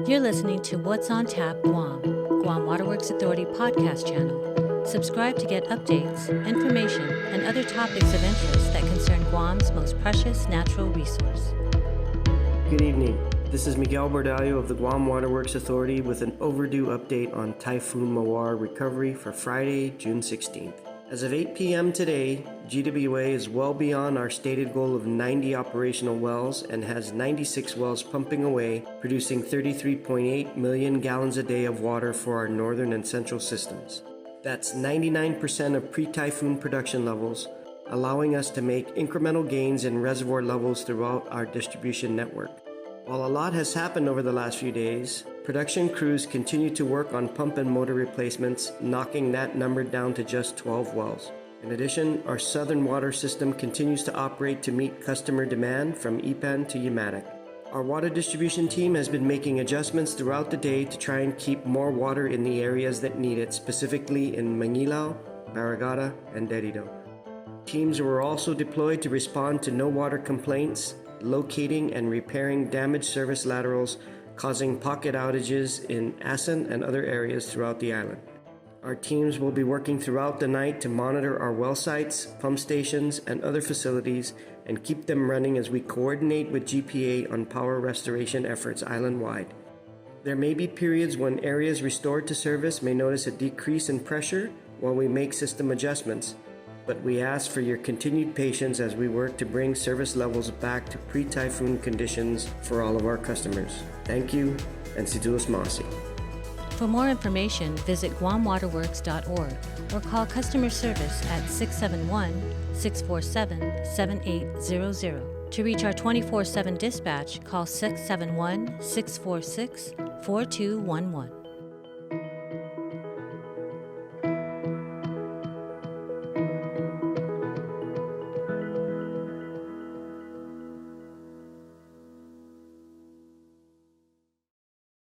You're listening to What's on Tap Guam, Guam Waterworks Authority podcast channel. Subscribe to get updates, information, and other topics of interest that concern Guam's most precious natural resource. Good evening. This is Miguel Bordallo of the Guam Waterworks Authority with an overdue update on Typhoon Mawar recovery for Friday, June 16th. As of 8 p.m. today, GWA is well beyond our stated goal of 90 operational wells and has 96 wells pumping away, producing 33.8 million gallons a day of water for our northern and central systems. That's 99% of pre-typhoon production levels, allowing us to make incremental gains in reservoir levels throughout our distribution network. While a lot has happened over the last few days, production crews continue to work on pump and motor replacements, knocking that number down to just 12 wells. In addition, our southern water system continues to operate to meet customer demand from Ipan to Umatac. Our water distribution team has been making adjustments throughout the day to try and keep more water in the areas that need it, specifically in Mangilao, Barragata, and Derido. Teams were also deployed to respond to no water complaints, locating and repairing damaged service laterals, causing pocket outages in Asan and other areas throughout the island. Our teams will be working throughout the night to monitor our well sites, pump stations, and other facilities and keep them running as we coordinate with GPA on power restoration efforts island-wide. There may be periods when areas restored to service may notice a decrease in pressure while we make system adjustments, but we ask for your continued patience as we work to bring service levels back to pre-typhoon conditions for all of our customers. Thank you, and Situus Masi. For more information, visit guamwaterworks.org or call customer service at 671-647-7800. To reach our 24/7 dispatch, call 671-646-4211.